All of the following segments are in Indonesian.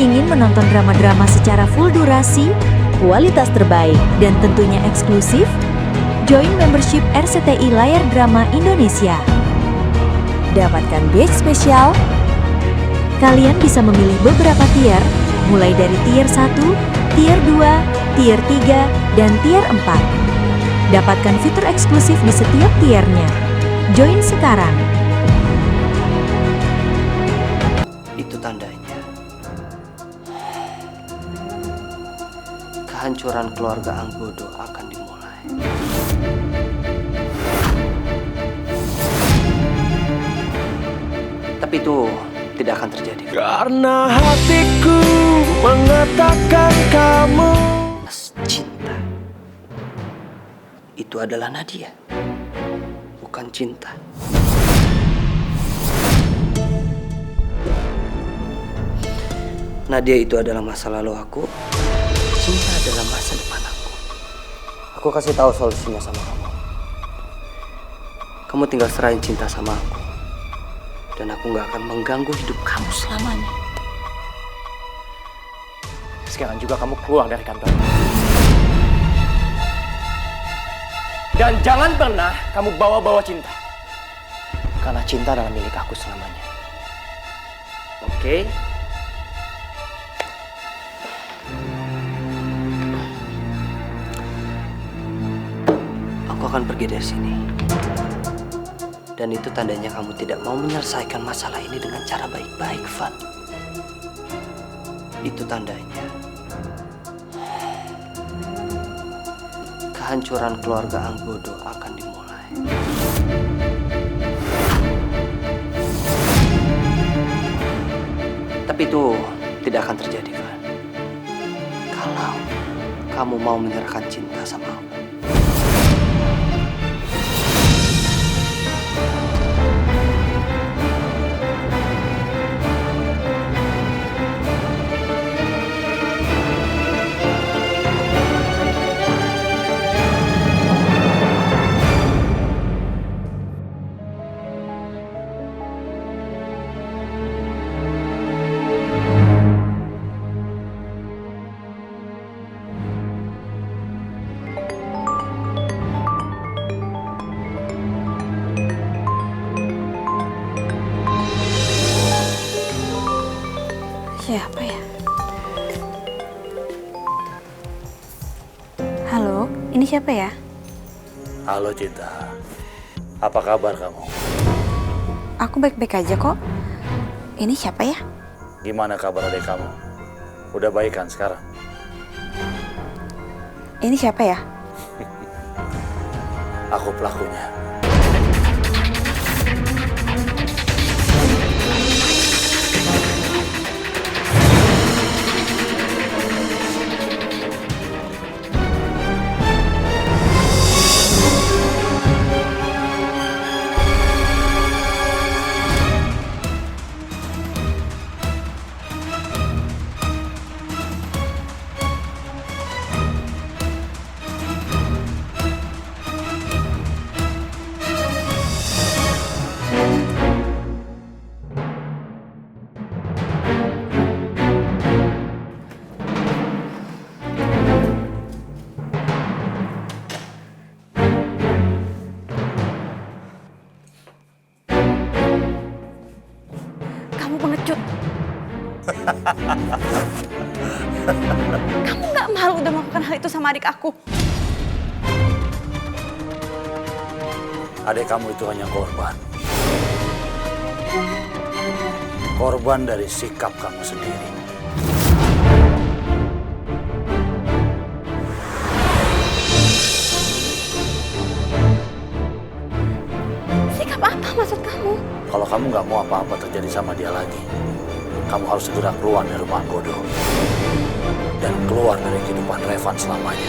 Ingin menonton drama-drama secara full durasi, kualitas terbaik, dan tentunya eksklusif? Join membership RCTI Layar Drama Indonesia. Dapatkan batch spesial. Kalian bisa memilih beberapa tier, mulai dari tier 1, tier 2, tier 3, dan tier 4. Dapatkan fitur eksklusif di setiap tiernya. Join sekarang. Itu tandanya kehancuran keluarga Anggodo akan dimulai. Tapi itu tidak akan terjadi. Karena hatiku mengatakan kamu. Cinta itu adalah Nadia, bukan cinta. Nadia itu adalah masa lalu aku, cinta adalah masa depan aku. Aku kasih tahu solusinya sama kamu. Kamu tinggal serahin cinta sama aku, dan aku gak akan mengganggu hidup kamu selamanya. Sekarang juga kamu keluar dari kantor. Dan jangan pernah kamu bawa-bawa cinta. Karena cinta adalah milik aku selamanya. Oke? Aku akan pergi dari sini. Dan itu tandanya kamu tidak mau menyelesaikan masalah ini dengan cara baik-baik, Van. Itu tandanya kehancuran keluarga Anggodo akan dimulai. Tapi itu tidak akan terjadi, Van. Kalau kamu mau menyerahkan cinta sama aku. Siapa ya? Halo, ini siapa ya? Halo Cinta, apa kabar kamu? Aku baik-baik aja kok. Ini siapa ya? Gimana kabar adik kamu? Udah baik kan sekarang? Ini siapa ya? Aku pelakunya. Kamu pengecut. Kamu nggak malu udah melakukan hal itu sama adik aku? Adik kamu itu hanya korban. Korban dari sikap kamu sendiri. Sikap apa maksud kamu? Kalau kamu nggak mau apa-apa terjadi sama dia lagi, kamu harus segera keluar dari rumah Anggodo. Dan keluar dari kehidupan Revan selamanya.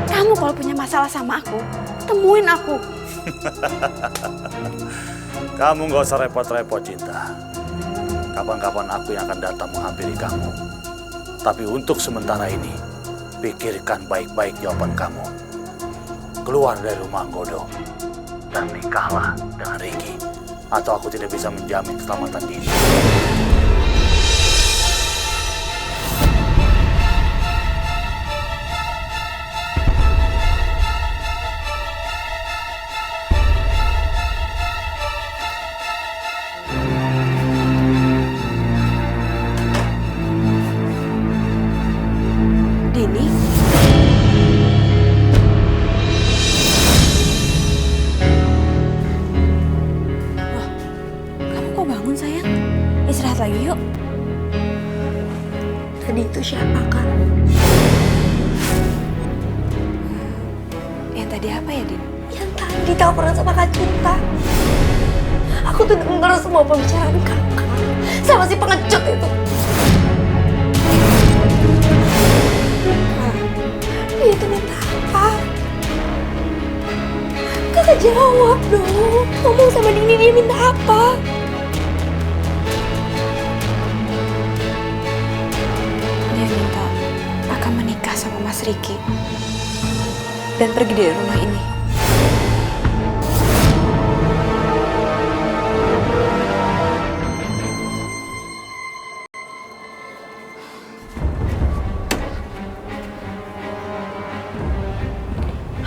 Kamu kalau punya masalah sama aku, temuin aku. Kamu nggak usah repot-repot Cinta. Kapan-kapan aku yang akan datang menghampiri kamu. Tapi untuk sementara ini, pikirkan baik-baik jawaban kamu. Keluar dari rumah Anggodo dan nikahlah dengan Ricky. atau aku tidak bisa menjamin keselamatan diri. Dini? Wah, kamu kok bangun sayang? Istirahat lagi yuk. Tadi itu siapa, Kak? Yang tadi apa ya, Din? Yang tadi teleponan sama Kak Cinta. Aku tuh denger semua pembicaraan kakak sama si pengecut itu. Dia itu minta apa? Kakak jawab dong. Ngomong sama Dini, dia minta apa? Dia minta akan menikah sama Mas Riki dan pergi dari rumah ini.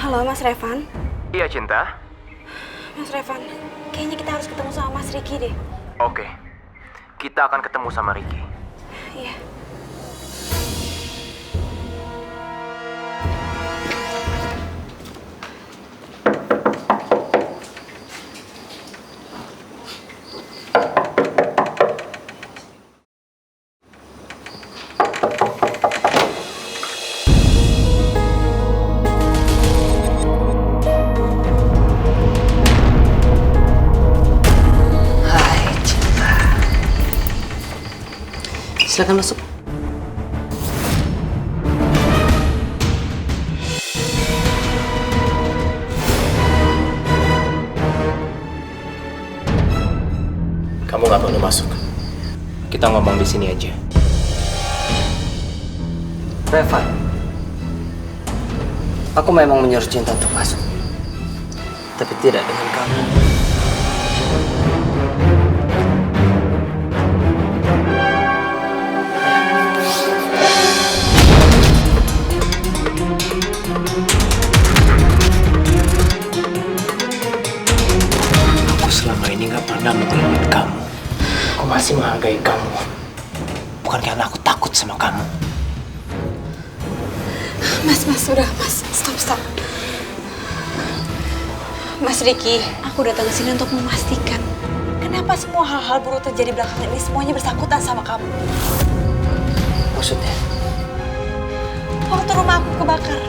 Halo Mas Revan. Iya, Cinta. Mas Revan, kayaknya kita harus ketemu sama Mas Riki deh. Oke. Kita akan ketemu sama Ricky. Iya. Hai, Cinta. Silakan masuk. Kamu nggak perlu masuk. Kita ngomong di sini aja. Revan, aku memang menyuruh Cinta untuk masuk, tapi tidak dengan kamu. Aku selama ini nggak pernah mengelak kamu. Aku masih menghargai kamu. Bukan karena aku takut sama kamu. Mas, udah, Mas. Stop. Mas Riki, aku datang ke sini untuk memastikan kenapa semua hal-hal buruk terjadi belakangan ini semuanya bersangkutan sama kamu. Maksudnya? Waktu rumah aku kebakar,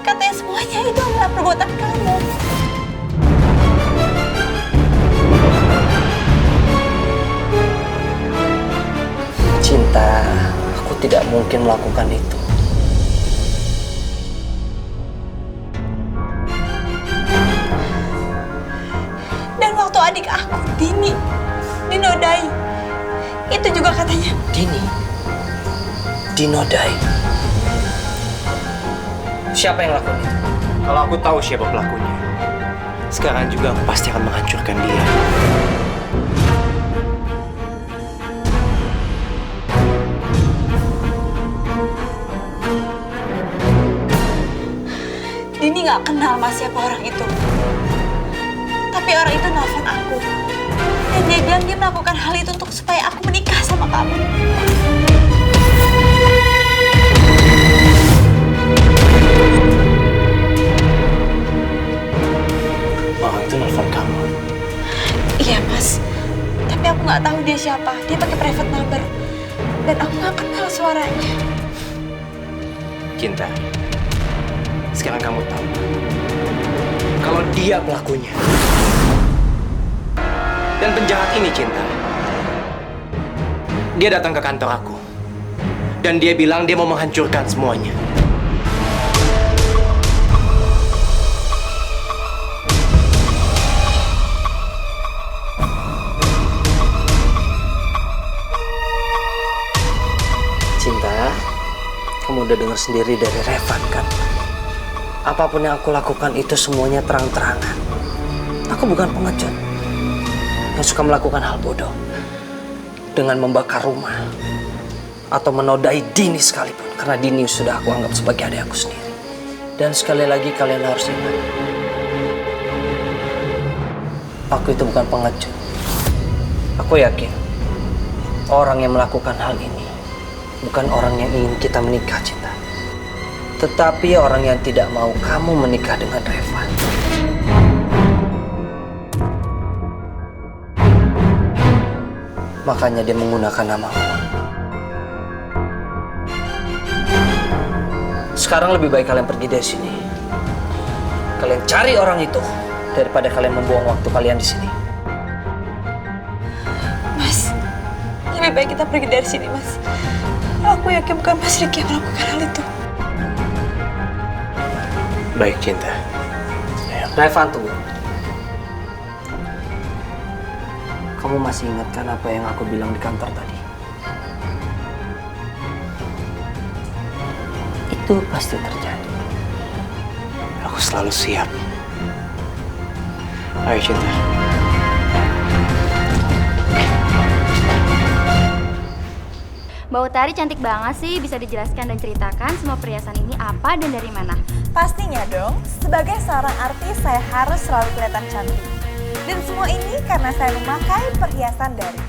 katanya semuanya itu adalah perbuatan kamu. Cinta, aku tidak mungkin melakukan itu. Dan waktu adik aku, Dini, dinodai, itu juga katanya. Dini? Dinodai? Siapa yang lakukan itu? Kalau aku tahu siapa pelakunya, sekarang juga aku pasti akan menghancurkan dia. Dini nggak kenal Mas siapa orang itu. Tapi orang itu nelfon aku. Dan dia bilang dia melakukan hal itu untuk supaya aku menikah sama kamu. Orang itu nelfon kamu. Iya Mas. Tapi aku nggak tahu dia siapa. Dia pakai private number. Dan aku nggak kenal suaranya. Cinta, sekarang kamu tahu kalau dia pelakunya. Dan penjahat ini, Cinta, dia datang ke kantor aku. Dan dia bilang dia mau menghancurkan semuanya. Cinta, kamu udah dengar sendiri dari Revan kan? Apapun yang aku lakukan itu semuanya terang-terangan. Aku bukan pengecut. yang suka melakukan hal bodoh dengan membakar rumah atau menodai Dini sekalipun, karena Dini sudah aku anggap sebagai adik aku sendiri. Dan sekali lagi kalian harus ingat, aku itu bukan pengecut. Aku yakin orang yang melakukan hal ini bukan orang yang ingin kita menikah, Cinta, tetapi orang yang tidak mau kamu menikah dengan Reva. Makanya dia menggunakan namamu. Sekarang lebih baik kalian pergi dari sini. Kalian cari orang itu daripada kalian membuang waktu kalian di sini. Mas, lebih baik kita pergi dari sini, Mas. Aku yakin bukan Mas Riki yang melakukan hal itu. Baik, Cinta. Ayo. Reva, tunggu. Kamu masih ingat kan apa yang aku bilang di kantor tadi? Itu pasti terjadi. Aku selalu siap. Ayo, Cinta. Mbak Utari cantik banget sih, bisa dijelaskan dan ceritakan semua perhiasan ini apa dan dari mana? Pastinya dong, sebagai seorang artis saya harus selalu kelihatan cantik. Dan semua ini karena saya memakai perhiasan dari